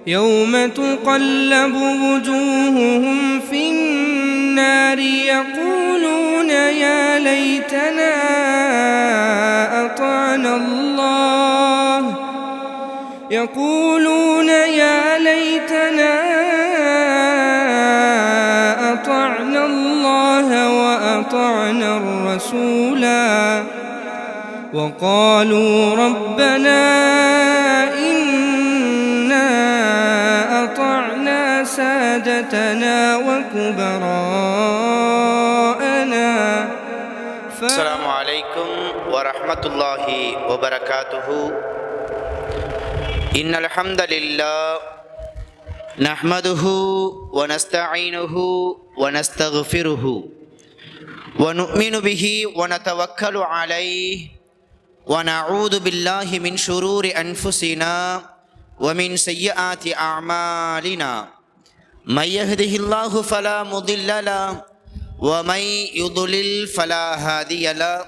يوم تقلب وجوههم في النار يقولون يا ليتنا أطعنا الله وأطعنا الرسولا وقالوا ربنا إنا أطعنا سادتنا وكبراءنا السلام عليكم ورحمة الله وبركاته. إن الحمد لله نحمده ونستعينه ونستغفره ونؤمن به ونتوكل عليه ونعوذ بالله من شرور أنفسنا ومن سيئات أعمالنا. من يهده الله فلا مضل له ومن يضلل فلا هادي له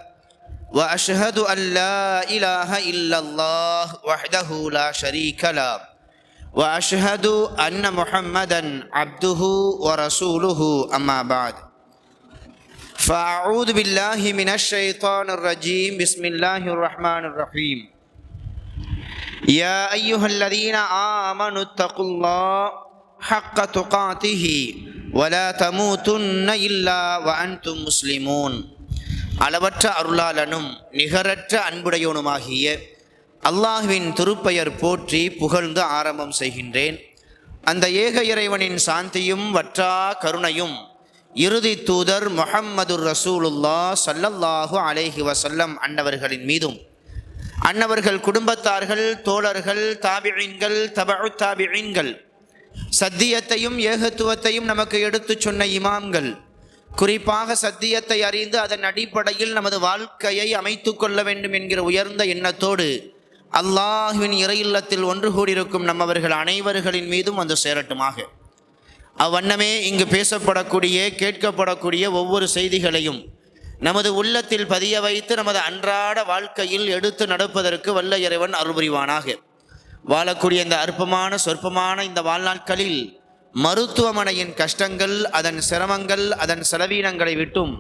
وأشهد أن لا إله إلا الله وحده لا شريك له وأشهد أن محمدا عبده ورسوله. أما بعد فأعوذ بالله من الشيطان الرجيم. بسم الله الرحمن الرحيم. يا أيها الذين آمنوا اتقوا الله حق تقاته ولا تموتن إلا وأنتم مسلمون. அளவற்ற அருளாளனும் நிகரற்ற அன்புடையவனுமாகிய அல்லாஹ்வின் திருப்பெயர் போற்றி புகழ்ந்து ஆரம்பம் செய்கின்றேன். அந்த ஏக இறைவனின் சாந்தியும் வற்றா கருணையும் இறுதி தூதர் முஹம்மதுர் ரசூலுல்லாஹ் ஸல்லல்லாஹு அலைஹி வஸல்லம் அன்னவர்களின் மீதும் அன்னவர்கள் குடும்பத்தார்கள் தோழர்கள் தாபிஈன்கள் தபஉ தாபிஈன்கள் சத்தியத்தையும் ஏகத்துவத்தையும் நமக்கு எடுத்துச் சொன்ன இமாம்கள், குறிப்பாக சத்தியத்தை அறிந்து அதன் அடிப்படையில் நமது வாழ்க்கையை அமைத்து கொள்ள வேண்டும் என்கிற உயர்ந்த எண்ணத்தோடு அல்லாஹ்வின் இறை இல்லத்தில் ஒன்று கூடியிருக்கும் நம்மவர்கள் அனைவர்களின் மீதும் வந்து சேரட்டுமாக. அவ்வண்ணமே இங்கு பேசப்படக்கூடிய கேட்கப்படக்கூடிய ஒவ்வொரு செய்திகளையும் நமது உள்ளத்தில் பதிய வைத்து நமது அன்றாட வாழ்க்கையில் எடுத்து நடப்பதற்கு வல்ல இறைவன் அருள் புரிவானாக. வாழக்கூடிய இந்த அற்பமான சொற்பமான இந்த வாழ்நாட்களில் மருத்துவமனையின் கஷ்டங்கள், அதன் சிரமங்கள், அதன் செலவீனங்களை விட்டும்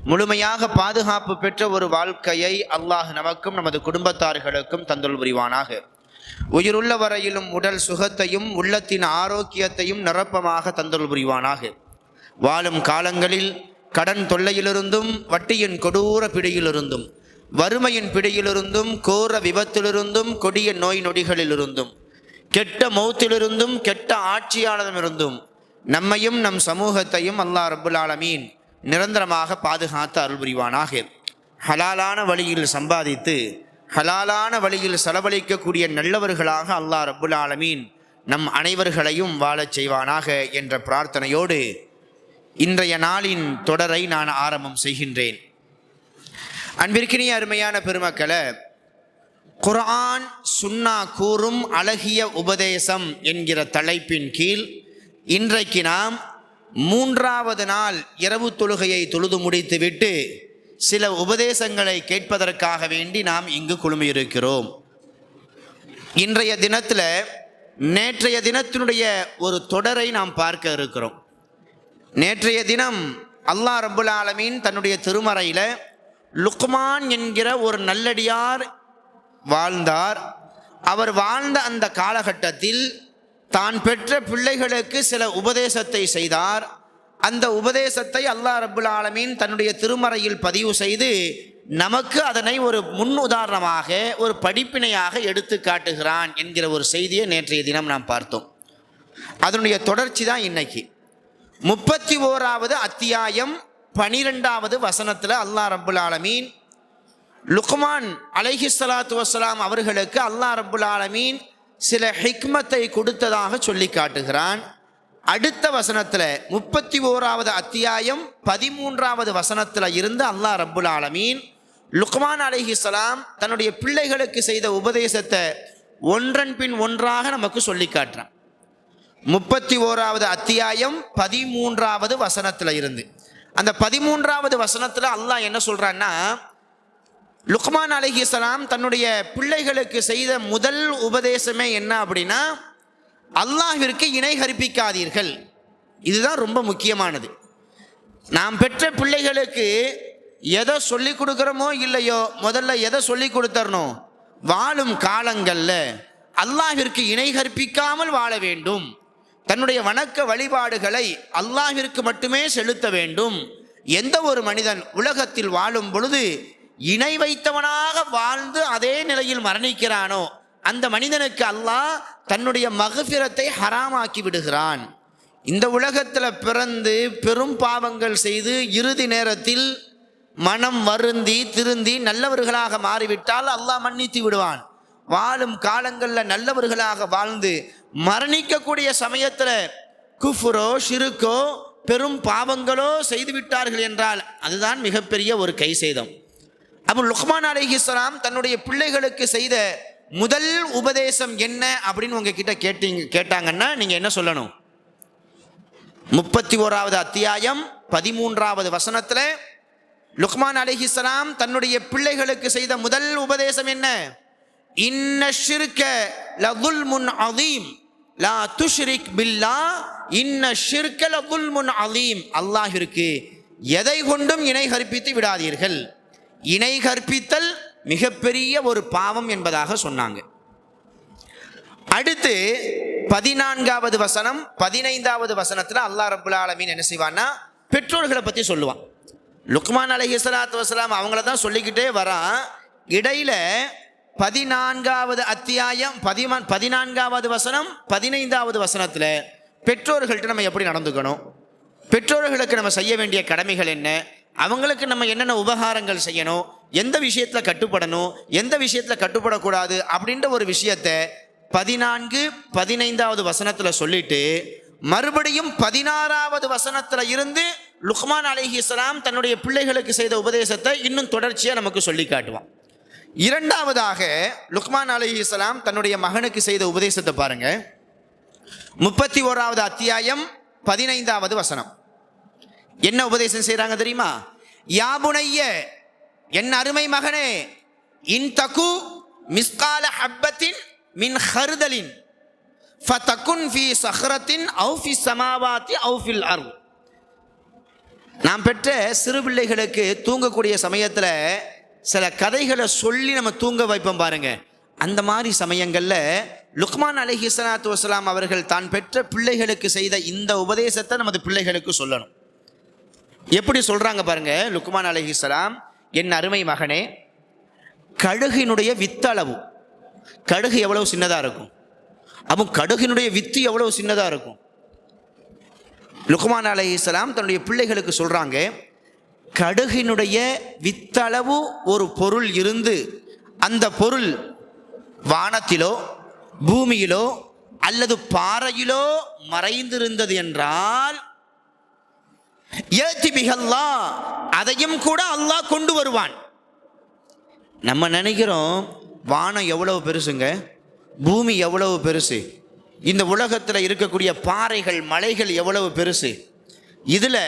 முழுமையாக பாதுகாப்பு பெற்ற ஒரு வாழ்க்கையை அல்லாஹ் நமக்கும் நமது குடும்பத்தார்களுக்கும் தந்தல் புரிவானாக. உயிருள்ள வரையிலும் உடல் சுகத்தையும் உள்ளத்தின் ஆரோக்கியத்தையும் நிரப்பமாக தந்தல் புரிவானாக. வாழும் காலங்களில் கடன் தொல்லையிலிருந்தும் வட்டியின் கொடூர பிடியிலிருந்தும் வறுமையின் பிடியிலிருந்தும் கோர விபத்திலிருந்தும் கொடிய நோய் நொடிகளிலிருந்தும் கெட்ட மௌத்திலிருந்தும் கெட்ட ஆட்சியாளரிலிருந்தும் நம்மையும் நம் சமூகத்தையும் அல்லாஹ் ரப்புல் ஆலமீன் நிரந்தரமாக பாதுகாத்து அருள் புரிவானாக. ஹலாலான வழியில் சம்பாதித்து ஹலாலான வழியில் செலவழிக்கக்கூடிய நல்லவர்களாக அல்லாஹ் ரப்புல் ஆலமீன் நம் அனைவர்களையும் வாழச் செய்வானாக என்ற பிரார்த்தனையோடு இன்றைய நாளின் தொடரை நான் ஆரம்பம் செய்கின்றேன். அன்பிற்கினிய அருமையான பெருமக்களே, குர்ஆன் சுன்னா கூறும் அழகிய உபதேசம் என்கிற தலைப்பின் கீழ் இன்றைக்கு நாம் 3வது நாள் இரவு தொழுகையை தொழுது முடித்துவிட்டு சில உபதேசங்களை கேட்பதற்காக வேண்டி நாம் இங்கு குழுமியிருக்கிறோம். இன்றைய தினத்தில் நேற்றைய தினத்தினுடைய ஒரு தொடரை நாம் பார்க்க இருக்கிறோம். நேற்றைய தினம் அல்லாஹ் ரப்புல் ஆலமீன் தன்னுடைய திருமறையில் லுக்மான் என்கிற ஒரு நல்லடியார் வாழ்ந்தார். அவர் வாழ்ந்த அந்த காலகட்டத்தில் தான் பெற்ற பிள்ளைகளுக்கு சில உபதேசத்தை செய்தார். அந்த உபதேசத்தை அல்லாஹ் ரப்புல் ஆலமீன் தன்னுடைய திருமறையில் பதிவு செய்து நமக்கு அதனை ஒரு முன் உதாரணமாக ஒரு படிப்பினையாக எடுத்து காட்டுகிறான் என்கிற ஒரு செய்தியை நேற்றைய தினம் நாம் பார்த்தோம். அதனுடைய தொடர்ச்சி தான் இன்னைக்கு 31வது அத்தியாயம் 12வது வசனத்தில் அல்லாஹ் ரப்புல் ஆலமீன் லுக்மான் அலைஹிஸ்ஸலாத்து வஸ்ஸலாம் அவர்களுக்கு அல்லாஹ் ரப்புல் ஆலமீன் சில ஹிக்மத்தை கொடுத்ததாக சொல்லி காட்டுகிறான். அடுத்த வசனத்தில் 31வது அத்தியாயம் 13வது வசனத்தில் இருந்து அல்லாஹ் ரப்புல் ஆலமீன் லுக்மான் அலைஹிஸ்ஸலாம் தன்னுடைய பிள்ளைகளுக்கு செய்த உபதேசத்தை ஒன்றன் பின் ஒன்றாக நமக்கு சொல்லி காட்டுறான். 31வது அத்தியாயம் 13வது வசனத்தில் இருந்து அந்த 13வது வசனத்தில் அல்லாஹ் என்ன சொல்றான்னா, லுக்மான் அலைஹிஸ்ஸலாம் தன்னுடைய பிள்ளைகளுக்கு செய்த முதல் உபதேசமே என்ன அப்படின்னா, அல்லாஹ்விற்கு இணை கற்பிக்காதீர்கள். இதுதான் ரொம்ப முக்கியமானது. நாம் பெற்ற பிள்ளைகளுக்கு எதை சொல்லி கொடுக்குறோமோ இல்லையோ, முதல்ல எதை சொல்லி கொடுத்தரணும்? வாழும் காலங்களில் அல்லாஹ்விற்கு இணை கற்பிக்காமல் வாழ வேண்டும். தன்னுடைய வணக்க வழிபாடுகளை அல்லாஹ்விற்கு மட்டுமே செலுத்த வேண்டும். எந்த ஒரு மனிதன் உலகத்தில் வாழும் பொழுது இணை வைத்தவனாக வாழ்ந்து அதே நிலையில் மரணிக்கிறானோ அந்த மனிதனுக்கு அல்லாஹ் தன்னுடைய மக்ஃபிரத்தை ஹராமாக்கி விடுகிறான். இந்த உலகத்தில் பிறந்து பெரும் பாவங்கள் செய்து இறுதி நேரத்தில் மனம் வருந்தி திருந்தி நல்லவர்களாக மாறிவிட்டால் அல்லாஹ் மன்னித்து விடுவான். வாழும் காலங்களில் நல்லவர்களாக வாழ்ந்து மரணிக்கக்கூடிய சமயத்தில் குஃப்ரோ ஷிருக்கோ பெரும் பாவங்களோ செய்து விட்டார்கள் என்றால் அதுதான் மிகப்பெரிய ஒரு கை சேதம். அப்போ லுக்மான் அலைஹிஸ்ஸலாம் தன்னுடைய பிள்ளைகளுக்கு செய்த முதல் உபதேசம் என்ன அப்படின்னு உங்ககிட்ட கேட்டாங்கன்னா நீங்கள் என்ன சொல்லணும்? 31வது அத்தியாயம் 13வது வசனத்தில் லுக்மான் அலைஹிஸ்ஸலாம் தன்னுடைய பிள்ளைகளுக்கு செய்த முதல் உபதேசம் என்ன? இன்ன ஷிர்க லதுல்முன் அதீம் லா துஷ்ரிக் பில்லாஹ் இன்ன ஷிர்க லதுல்முன் அதீம். அல்லாஹ்விற்கு எதை கொண்டும் இணை கற்பித்து விடாதீர்கள். இணை கற்பித்தல் மிகப்பெரிய ஒரு பாவம் என்பதாக சொன்னாங்க. அடுத்து 14வது வசனம் 15வது வசனத்தில் அல்லாஹ் ரப்புல் ஆலமீன் என்ன செய்வான்னா பெற்றோர்களை பற்றி சொல்லுவான். லுக்மான் அலைஹிஸ்ஸலாத்து வஸலாம் அவங்கள தான் சொல்லிக்கிட்டே வரான். இடையில 14வது அத்தியாயம் 14வது வசனம் 15வது வசனத்தில் பெற்றோர்கள்ட்ட நம்ம எப்படி நடந்துக்கணும், பெற்றோர்களுக்கு நம்ம செய்ய வேண்டிய கடமைகள் என்ன, அவங்களுக்கு நம்ம என்னென்ன உபகாரங்கள் செய்யணும், எந்த விஷயத்தில் கட்டுப்படணும் எந்த விஷயத்தில் கட்டுப்படக்கூடாது அப்படின்ற ஒரு விஷயத்தை 14, 15வது வசனத்தில் சொல்லிட்டு மறுபடியும் 16வது வசனத்தில் இருந்து லுக்மான் அலைஹிஸ்ஸலாம் தன்னுடைய பிள்ளைகளுக்கு செய்த உபதேசத்தை இன்னும் தொடர்ச்சியாக நமக்கு சொல்லி காட்டுவான். இரண்டாவதாக லுக்மான் அலைஹிஸ்ஸலாம் தன்னுடைய மகனுக்கு செய்த உபதேசத்தை பாருங்க. 31வது அத்தியாயம் 15வது வசனம் என்ன உபதேசம் செய்கிறாங்க தெரியுமா? யா புனைய, என் அருமை மகனே, இன் தகு மிஸ்கால ஹப்பத்தின் மின் ஹர்தலின் ஃபதகுன் ஃபி ஸஹ்ரத்தின் அவு ஃபி ஸமாவாத்தி அவு ஃபில் அர்த். நாம் பெற்ற சிறு பிள்ளைகளுக்கு தூங்கக்கூடிய சமயத்தில் சில கதைகளை சொல்லி நம்ம தூங்க வைப்போம் பாருங்க. அந்த மாதிரி சமயங்களில் லுக்மான் அலைஹிஸ்ஸலாத்து வஸலாம் அவர்கள் தான் பெற்ற பிள்ளைகளுக்கு செய்த இந்த உபதேசத்தை நமது பிள்ளைகளுக்கு சொல்லணும். எப்படி சொல்கிறாங்க பாருங்க. லுக்மான் அலைஹிஸ்ஸலாம், என் அருமை மகனே, கடுகினுடைய வித்தளவு, கடுகு எவ்வளவு சின்னதாக இருக்கும், அப்போ கடுகினுடைய வித்து எவ்வளவு சின்னதாக இருக்கும். லுக்மான் அலைஹிஸ்ஸலாம் தன்னுடைய பிள்ளைகளுக்கு சொல்கிறாங்க, கடுகினுடைய வித்தளவு ஒரு பொருள் இருந்து அந்த பொருள் வானத்திலோ பூமியிலோ அல்லது பாறையிலோ மறைந்திருந்தது என்றால் அதையும் கூட அல்லாஹ் கொண்டு வருவான். நம்ம நினைக்கிறோம் வானம் எவ்வளவு பெருசுங்க, பூமி எவ்வளவு பெருசு, இந்த உலகத்தில் இருக்கக்கூடிய பாறைகள் மலைகள் எவ்வளவு பெருசு. இதில்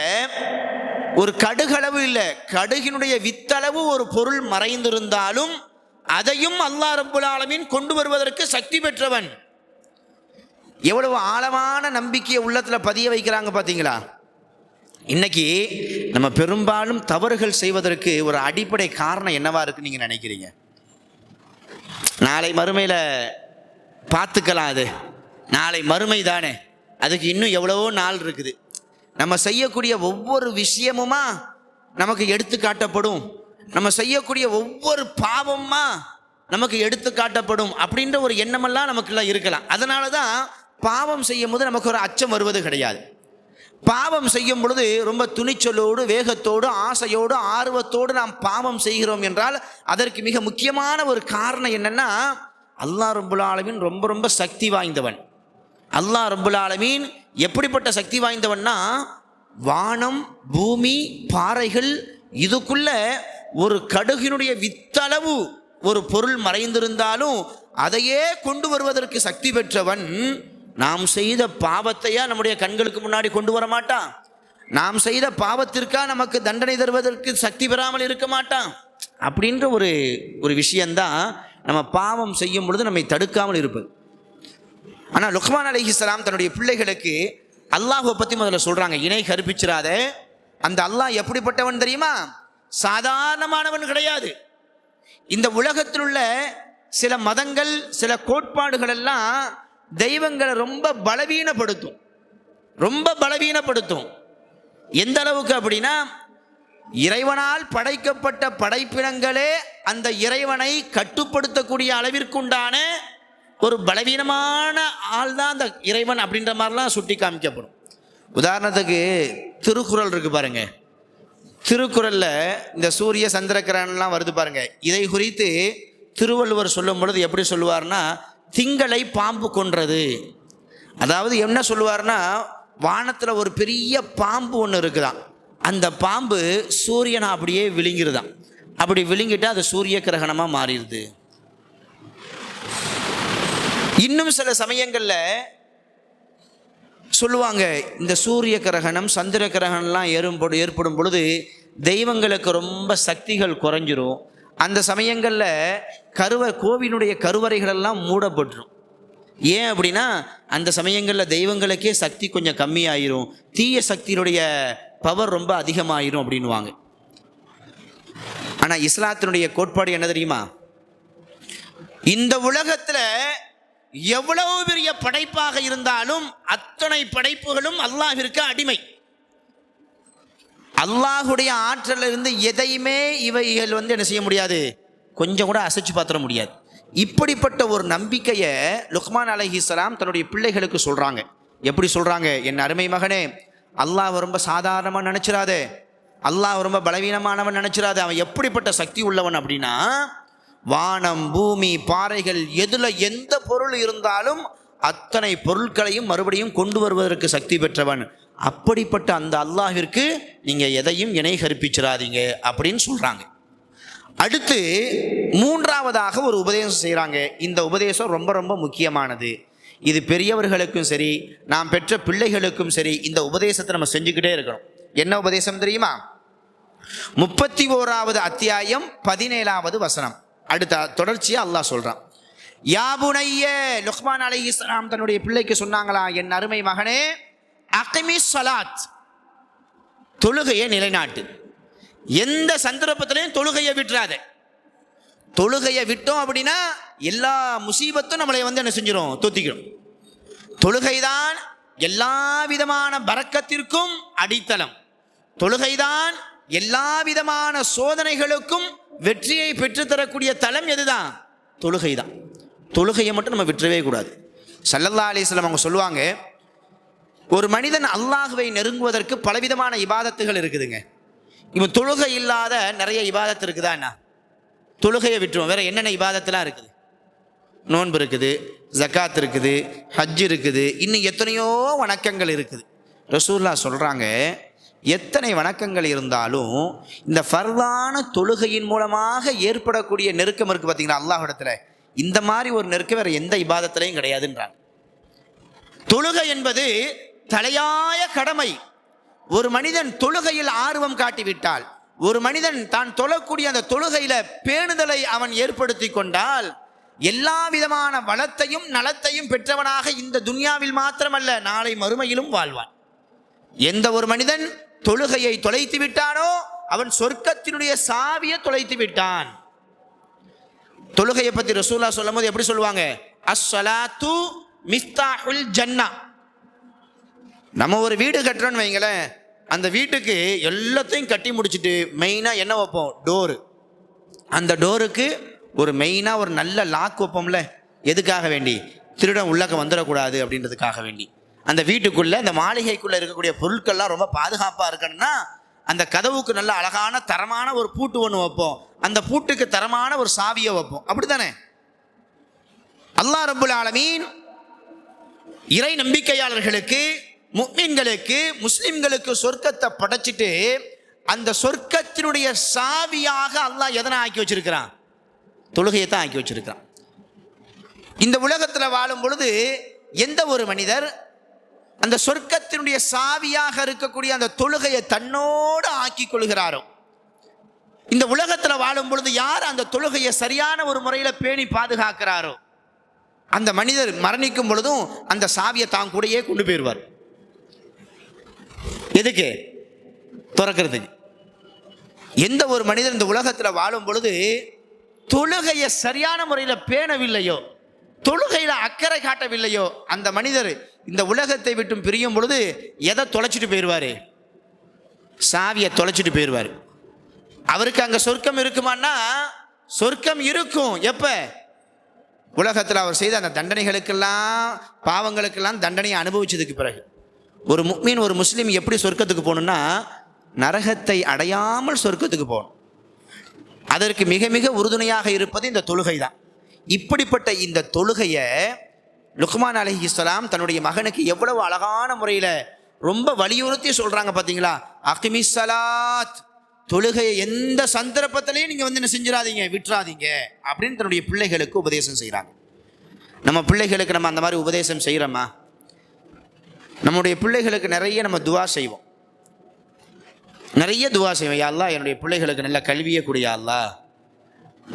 ஒரு கடுகளவு இல்லை, கடுகினுடைய வித்தளவு ஒரு பொருள் மறைந்திருந்தாலும் அதையும் அல்லாஹ் ரப்புல் ஆலமீன் கொண்டு வருவதற்கு சக்தி பெற்றவன். எவ்வளவு ஆழமான நம்பிக்கையை உள்ளத்தில் பதிய வைக்கிறாங்க பார்த்தீங்களா? இன்னைக்கு நம்ம பெரும்பாலும் தவறுகள் செய்வதற்கு ஒரு அடிப்படை காரணம் என்னவா இருக்குன்னு நீங்கள் நினைக்கிறீங்க? நாளை மறுமையில் பார்த்துக்கலாம், அது நாளை மறுமை தானே, அதுக்கு இன்னும் எவ்வளவோ நாள் இருக்குது. நம்ம செய்யக்கூடிய ஒவ்வொரு விஷயமுமா நமக்கு எடுத்து காட்டப்படும், நம்ம செய்யக்கூடிய ஒவ்வொரு பாவமா நமக்கு எடுத்து காட்டப்படும் அப்படின்ற ஒரு எண்ணமெல்லாம் நமக்குலாம் இருக்கலாம். அதனால தான் பாவம் செய்யும் போது நமக்கு ஒரு அச்சம் வருவது கிடையாது. பாவம் செய்யும் பொழுது ரொம்ப துணிச்சலோடு வேகத்தோடு ஆசையோடு ஆர்வத்தோடு நாம் பாவம் செய்கிறோம் என்றால் அதற்கு மிக முக்கியமான ஒரு காரணம் என்னென்னா, அல்லாஹ் ரப்புல் ஆலமீன் ரொம்ப ரொம்ப சக்தி வாய்ந்தவன். அல்லாஹ் ரப்புல் ஆலமீன் எப்படிப்பட்ட சக்தி வாய்ந்தவன்னா, வானம் பூமி பாறைகள் இதுக்குள்ள ஒரு கடுகினுடைய வித்தளவு ஒரு பொருள் மறைந்திருந்தாலும் அதையே கொண்டு வருவதற்கு சக்தி பெற்றவன். நாம் செய்த பாவத்தையா நம்முடைய கண்களுக்கு முன்னாடி கொண்டு வர மாட்டான்? நாம் செய்த பாவத்திற்கா நமக்கு தண்டனை தருவதற்கு சக்தி பெறாமல் இருக்க மாட்டான்? அப்படின்ற ஒரு விஷயந்தான் நம்ம பாவம் செய்யும் பொழுது நம்மை தடுக்காமல் இருப்பது. ஆனால் லுக்மான் அலைஹிஸ்ஸலாம் தன்னுடைய பிள்ளைகளுக்கு அல்லாஹ்வை பற்றி முதல்ல சொல்கிறாங்க, இணை கற்பிச்சிடாத. அந்த அல்லாஹ் எப்படிப்பட்டவன் தெரியுமா? சாதாரணமானவன் கிடையாது. இந்த உலகத்தில் உள்ள சில மதங்கள், சில கோட்பாடுகள் எல்லாம் தெய்வங்களை ரொம்ப பலவீனப்படுத்தும். எந்த அளவுக்கு அப்படின்னா, இறைவனால் படைக்கப்பட்ட படைப்பினங்களே அந்த இறைவனை கட்டுப்படுத்தக்கூடிய அளவிற்குண்டான ஒரு பலவீனமான ஆள் தான் அந்த இறைவன் அப்படின்ற மாதிரிலாம் சுட்டி காமிக்கப்படும். உதாரணத்துக்கு திருக்குறள் இருக்கு பாருங்க. திருக்குறளில் இந்த சூரிய சந்திர கிரகணம்லாம் வருது பாருங்க. இதை குறித்து திருவள்ளுவர் சொல்லும் பொழுது எப்படி சொல்லுவார்னா, திங்களை பாம்பு கொன்றது. அதாவது என்ன சொல்லுவார்னா, வானத்தில் ஒரு பெரிய பாம்பு ஒன்று இருக்குதான். அந்த பாம்பு சூரியனை அப்படியே விழுங்கிருதான். அப்படி விழுங்கிட்டு அது சூரிய கிரகணமாக மாறிடுது. இன்னும் சில சமயங்களில் சொல்லுவாங்க, இந்த சூரிய கிரகணம் சந்திர கிரகணம்லாம் ஏற்படும் பொழுது தெய்வங்களுக்கு ரொம்ப சக்திகள் குறைஞ்சிரும். அந்த சமயங்களில் கோவிலுடைய கருவறைகளெல்லாம் மூடப்பட்டுரும். ஏன் அப்படின்னா, அந்த சமயங்களில் தெய்வங்களுக்கே சக்தி கொஞ்சம் கம்மியாயிரும், தீய சக்தியினுடைய பவர் ரொம்ப அதிகமாயிரும் அப்படின்வாங்க. ஆனால் இஸ்லாத்தினுடைய கோட்பாடு என்ன தெரியுமா? இந்த உலகத்தில் எவ்வளவு பெரிய படைப்பாக இருந்தாலும் அத்தனை படைப்புகளும் அல்லாஹ்விற்கு அடிமை. அல்லாஹுடைய ஆற்றலிருந்து எதையுமே இவைகள் என்ன செய்ய முடியாது, கொஞ்சம் கூட அசைச்சு பார்த்துட முடியாது. இப்படிப்பட்ட ஒரு நம்பிக்கையை லுக்மான் அலைஹிஸ்ஸலாம் தன்னுடைய பிள்ளைகளுக்கு சொல்கிறாங்க. எப்படி சொல்கிறாங்க? என் அருமை மகனே, அல்லாஹ் ரொம்ப சாதாரணமாக நினச்சிடாதே, அல்லாஹ் ரொம்ப பலவீனமானவன் நினச்சிடாதே. அவன் எப்படிப்பட்ட சக்தி உள்ளவன் அப்படின்னா, வானம் பூமி பாறைகள் எதில் எந்த பொருள் இருந்தாலும் அத்தனை பொருட்களையும் மறுபடியும் கொண்டு வருவதற்கு சக்தி பெற்றவன். அப்படிப்பட்ட அந்த அல்லாஹ்விற்கு நீங்கள் எதையும் இணை கற்பிச்சிடாதீங்க அப்படின்னு சொல்கிறாங்க. அடுத்து மூன்றாவதாக ஒரு உபதேசம் செய்கிறாங்க. இந்த உபதேசம் ரொம்ப ரொம்ப முக்கியமானது. இது பெரியவர்களுக்கும் சரி, நாம் பெற்ற பிள்ளைகளுக்கும் சரி, இந்த உபதேசத்தை நம்ம செஞ்சுக்கிட்டே இருக்கணும். என்ன உபதேசம் தெரியுமா? 31வது அத்தியாயம் 17வது வசனம். அடுத்த தொடர்ச்சியாக அல்லாஹ் சொல்கிறான், யா புனைய, லுக்மான் அலைஹிஸ்ஸலாம் தன்னுடைய பிள்ளைக்கு சொன்னாங்களா, என் அருமை மகனே, அகிமிஸ் ஸலாத், தொழுகையை நிலைநாட்டு. எந்த சந்தர்ப்பத்திலையும் தொழுகையை விட்டுறாத. தொழுகையை விட்டோம் அப்படின்னா எல்லா முசீபத்தும் நம்மளை என்ன செஞ்சிடும், தூத்திக்கிறோம். தொழுகைதான் எல்லா விதமான பரக்கத்திற்கும் அடித்தளம். தொழுகைதான் எல்லா விதமான சோதனைகளுக்கும் வெற்றியை பெற்றுத்தரக்கூடிய தலம் எதுதான்? தொழுகைதான். தொழுகையை மட்டும் நம்ம விட்டுறவே கூடாது. ஸல்லல்லாஹு அலைஹி வஸல்லம் அவங்க சொல்லுவாங்க, ஒரு மனிதன் அல்லாஹ்வை நெருங்குவதற்கு பலவிதமான இபாதத்துகள் இருக்குதுங்க. இப்போ தொழுகை இல்லாத நிறைய இபாதத்து இருக்குதா? என்ன, தொழுகையை விட்டுருவோம். வேற என்னென்ன இபாதத்துலாம் இருக்குது? நோன்பு இருக்குது, ஜக்காத் இருக்குது, ஹஜ் இருக்குது, இன்னும் எத்தனையோ வணக்கங்கள் இருக்குது. ரசூலுல்லாஹ் சொல்கிறாங்க, எத்தனை வணக்கங்கள் இருந்தாலும் இந்த ஃபர்தான தொழுகையின் மூலமாக ஏற்படக்கூடிய நெருக்கம் இருக்குது பார்த்தீங்களா அல்லாஹ்விடத்தில், இந்த மாதிரி ஒரு நெருக்கம் வேறு எந்த இபாதத்திலையும் கிடையாதுன்றாங்க. தொழுகை என்பது தலையாய கடமை. ஒரு மனிதன் தொழுகையில் ஆர்வம் காட்டிவிட்டால், ஒரு மனிதன் தான் தொழக்கூடிய அந்த தொழுகையில பேணுதலை அவன் ஏற்படுத்தி கொண்டால், எல்லா விதமான வளத்தையும் நலத்தையும் பெற்றவனாக இந்த துன்யாவில் மாத்திரமல்ல நாளை மறுமையிலும் வாழ்வான். எந்த ஒரு மனிதன் தொழுகையை தொலைத்து விட்டானோ அவன் சொர்க்கத்தினுடைய சாவியை தொலைத்து விட்டான். தொழுகையை பற்றி ரசூலுல்லாஹ் சொல்லும் போது எப்படி சொல்லுவாங்க? அஸ்ஸலாத்து மிஃப்தாஹுல் ஜன்னா. நம்ம ஒரு வீடு கட்டுறோன்னு வைங்களேன், அந்த வீட்டுக்கு எல்லாத்தையும் கட்டி முடிச்சுட்டு மெயினாக என்ன வைப்போம்? டோரு. அந்த டோருக்கு ஒரு மெயினாக ஒரு நல்ல லாக் வைப்போம்ல. எதுக்காக வேண்டி? திருடன் உள்ளக்க வந்துடக்கூடாது அப்படின்றதுக்காக வேண்டி. அந்த வீட்டுக்குள்ளே, அந்த மாளிகைக்குள்ளே இருக்கக்கூடிய பொருட்கள்லாம் ரொம்ப பாதுகாப்பாக இருக்கணும்னா அந்த கதவுக்கு நல்ல அழகான தரமான ஒரு பூட்டு ஒன்று வைப்போம், அந்த பூட்டுக்கு தரமான ஒரு சாவியை வைப்போம். அப்படி தானே? அல்லாஹ் ரப்புல் ஆலமீன் இறை நம்பிக்கையாளர்களுக்கு, முஃமின்களுக்கு, முஸ்லிம்களுக்கு சொர்க்கத்தை படைச்சிட்டு அந்த சொர்க்கத்தினுடைய சாவியாக அல்லாஹ் எதனை ஆக்கி வச்சிருக்கிறான்? தொழுகையை தான் ஆக்கி வச்சிருக்கிறான். இந்த உலகத்தில் வாழும் பொழுது எந்த ஒரு மனிதர் அந்த சொர்க்கத்தினுடைய சாவியாக இருக்கக்கூடிய அந்த தொழுகையை தன்னோடு ஆக்கி கொள்கிறாரோ, இந்த உலகத்தில் வாழும் பொழுது யார் அந்த தொழுகையை சரியான ஒரு முறையில் பேணி பாதுகாக்கிறாரோ, அந்த மனிதர் மரணிக்கும் பொழுதும் அந்த சாவியை தான் கூடயே கொண்டு போயிடுவார். எதுக்கு? திறக்கிறதுக்கு. எந்த ஒரு மனிதர் இந்த உலகத்தில் வாழும் பொழுது தொழுகையை சரியான முறையில் பேணவில்லையோ, தொழுகையில் அக்கறை காட்டவில்லையோ, அந்த மனிதர் இந்த உலகத்தை விட்டு பிரியும் பொழுது எதை தொலைச்சிட்டு போயிடுவார்? சாவியை தொலைச்சிட்டு போயிடுவார். அவருக்கு அங்கே சொர்க்கம் இருக்குமான்னா சொர்க்கம் இருக்கும். எப்போ? உலகத்தில் அவர் செய்த அந்த தண்டனைகளுக்கெல்லாம், பாவங்களுக்கெல்லாம் தண்டனையை அனுபவிச்சதுக்கு பிறகு. ஒரு முஃமின், ஒரு முஸ்லீம் எப்படி சொர்க்கத்துக்கு போகணுன்னா நரகத்தை அடையாமல் சொர்க்கத்துக்கு போகணும். அதற்கு மிக மிக உறுதுணையாக இருப்பது இந்த தொழுகை தான். இப்படிப்பட்ட இந்த தொழுகையை லுக்மான் அலைஹிஸ்ஸலாம் தன்னுடைய மகனுக்கு எவ்வளவு அழகான முறையில் ரொம்ப வலியுறுத்தி சொல்கிறாங்க பார்த்தீங்களா? அகிமிஸ் ஸலாத், தொழுகையை எந்த சந்தர்ப்பத்திலையும் நீங்கள் என்ன செஞ்சிடாதீங்க, விட்டுறாதீங்க அப்படின்னு தன்னுடைய பிள்ளைகளுக்கு உபதேசம் செய்கிறாங்க. நம்ம பிள்ளைகளுக்கு நம்ம அந்த மாதிரி உபதேசம் செய்கிறோமா? நம்முடைய பிள்ளைகளுக்கு நிறைய நம்ம துவா செய்வோம், நிறைய துவா செய்வோம். யா அல்லாஹ், என்னுடைய பிள்ளைகளுக்கு நல்ல கல்வியை கூடிய அல்லாஹ்,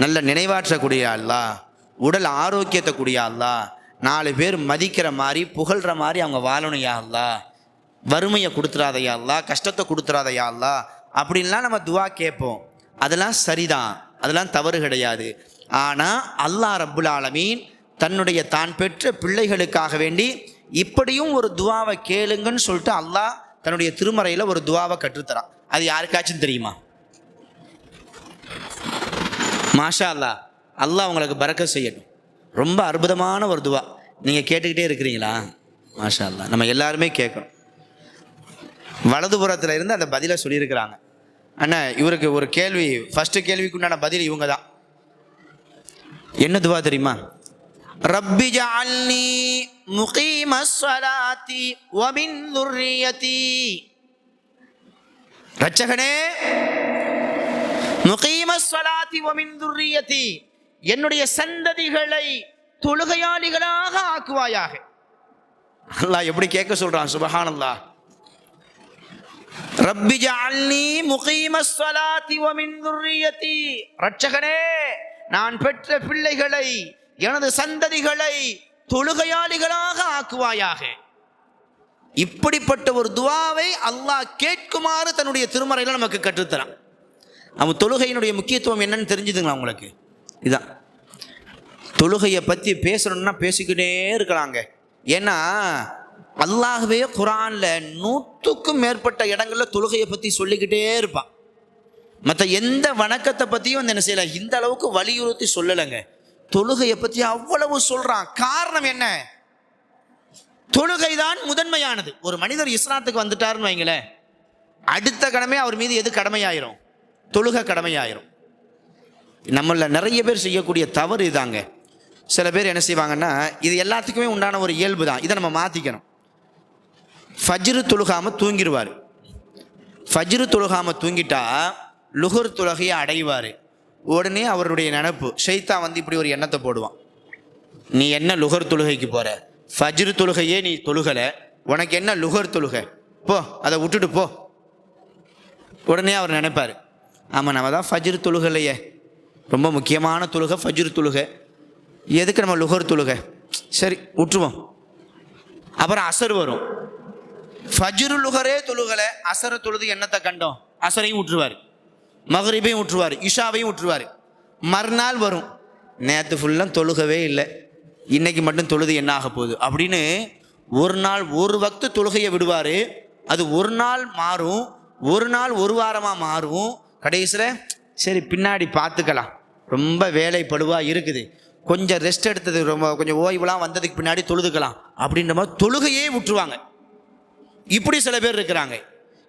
நல்ல நினைவாற்றக்கூடிய அல்லாஹ், உடல் ஆரோக்கியத்தை கூடிய அல்லாஹ், 4 பேர் மதிக்கிற மாதிரி புகழ்கிற மாதிரி அவங்க வாழணும் யா அல்லாஹ், வறுமையை கொடுத்துறாதையா அல்லாஹ், கஷ்டத்தை கொடுத்துறாதையா அல்லாஹ் அப்படின்லாம் நம்ம துவா கேட்போம். அதெல்லாம் சரிதான், அதெல்லாம் தவறு கிடையாது. ஆனால் அல்லாஹ் ரப்புல் ஆலமீன் தன்னுடைய தான் பெற்ற பிள்ளைகளுக்காக வேண்டி இப்படியும் ஒரு துவாவை கேளுங்கன்னு சொல்லிட்டு அல்லாஹ் தன்னுடைய திருமறையில் ஒரு துவாவை கற்றுத்தரான். அது யாருக்காச்சும் தெரியுமா? மாஷா அல்லாஹ், அல்லாஹ் உங்களுக்கு பரக்கத் செய்யட்டும். ரொம்ப அற்புதமான ஒரு துவா. நீங்கள் கேட்டுக்கிட்டே இருக்கிறீங்களா? மாஷா அல்லாஹ், நம்ம எல்லாருமே கேட்கணும். வலதுபுறத்தில் இருந்து அந்த பதிலை சொல்லியிருக்கிறாங்க. அண்ணா, இவருக்கு ஒரு கேள்வி, ஃபஸ்ட்டு கேள்விக்கு உண்டான பதில் இவங்க தான். என்ன துவா தெரியுமா? ரப்பி ஜஅல்னி முகீமஸ் ஸலாத்தி வ மின் ذُرِّيَّتِي, ரட்சகனே முகீமஸ் ஸலாத்தி வ மின் ذُرِّيَّتِي, என்னுடைய சந்ததிகளை தொழுகையாளிகளாக ஆக்குவாயாக. அல்லாஹ் எப்படி கேட்க சொல்றான், சுப்ஹானல்லாஹ். ரப்பி ஜஅல்னி முகீமஸ் ஸலாத்தி வ மின் ذُرِّيَّتِي, ரட்சகனே நான் பெற்ற பிள்ளைகளை, எனது சந்ததிகளை தொழுகையாளிகளாக ஆக்குவாயாக. இப்படிப்பட்ட ஒரு துவாவை அல்லாஹ் கேட்குமாறு தன்னுடைய திருமறையில் நமக்கு கற்றுத்தரான். அவன் தொழுகையினுடைய முக்கியத்துவம் என்னன்னு தெரிஞ்சுதுங்களா உங்களுக்கு? இதான் தொழுகையை பற்றி பேசணும்னா பேசிக்கிட்டே இருக்கலாங்க. ஏன்னா அல்லாஹ்வே குர்ஆன்ல 100க்கும் மேற்பட்ட இடங்களில் தொழுகையை பற்றி சொல்லிக்கிட்டே இருப்பான். மற்ற எந்த வணக்கத்தை பற்றியும் என்ன செய்யலை, இந்த அளவுக்கு வலியுறுத்தி சொல்லலைங்க. தொழுகையை பற்றி அவ்வளவு சொல்றான். காரணம் என்ன? தொழுகை தான் முதன்மையானது. ஒரு மனிதர் இஸ்லாத்துக்கு வந்துட்டாருன்னு வைங்களேன், அடுத்த கடமை அவர் மீது எது கடமையாயிரும்? தொழுகை கடமையாயிரும். நம்மள நிறைய பேர் செய்யக்கூடிய தவறு இதாங்க. சில பேர் என்ன செய்வாங்கன்னா, இது எல்லாத்துக்குமே உண்டான ஒரு இயல்பு தான், இதை நம்ம மாற்றிக்கணும். ஃபஜ்ரு தொழுகாமல் தூங்கிடுவார். ஃபஜ்ரு தொழுகாமல் தூங்கிட்டா லுஹர் தொழுகையை அடைவார். உடனே அவருடைய நினப்பு, ஷைத்தான் வந்து இப்படி ஒரு எண்ணத்தை போடுவான், நீ என்ன லுஹர் தொழுகைக்கு போகிற, ஃபஜ்ரு தொழுகையே நீ தொழுகலை, உனக்கு என்ன லுஹர் தொழுகை, போ அதை விட்டுட்டு போ. உடனே அவர் நினைப்பார், ஆமாம் நம்ம தான் ஃபஜ்ரு தொழுகலையே, ரொம்ப முக்கியமான தொழுகை ஃபஜ்ரு தொழுகை, எதுக்கு நம்ம லுஹர் தொழுகை, சரி விட்டுருவோம். அப்புறம் அசர் வரும், ஃபஜ்ரு லுஹரே தொழுகலை, அசரை தொழுது என்னத்தை கண்டோம், அசரையும் விட்டுருவார், மகரிபையும் விட்டுருவார், இஷாவையும் விட்டுருவார். மறுநாள் வரும், நேற்று ஃபுல்லாக தொழுகவே இல்லை, இன்னைக்கு மட்டும் தொழுது என்ன ஆக போகுது அப்படின்னு ஒரு நாள் ஒரு வக்து தொழுகையை விடுவார். அது ஒரு நாள் மாறும், ஒரு நாள் ஒரு வாரமாக மாறும். கடைசியில் சரி பின்னாடி பார்த்துக்கலாம், ரொம்ப வேலைப்படுவாக இருக்குது, கொஞ்சம் ரெஸ்ட் எடுத்தது, ரொம்ப கொஞ்சம் ஓய்வுலாம் வந்ததுக்கு பின்னாடி தொழுதுக்கலாம் அப்படின்ற மாதிரி தொழுகையே விட்டுருவாங்க. இப்படி சில பேர் இருக்கிறாங்க.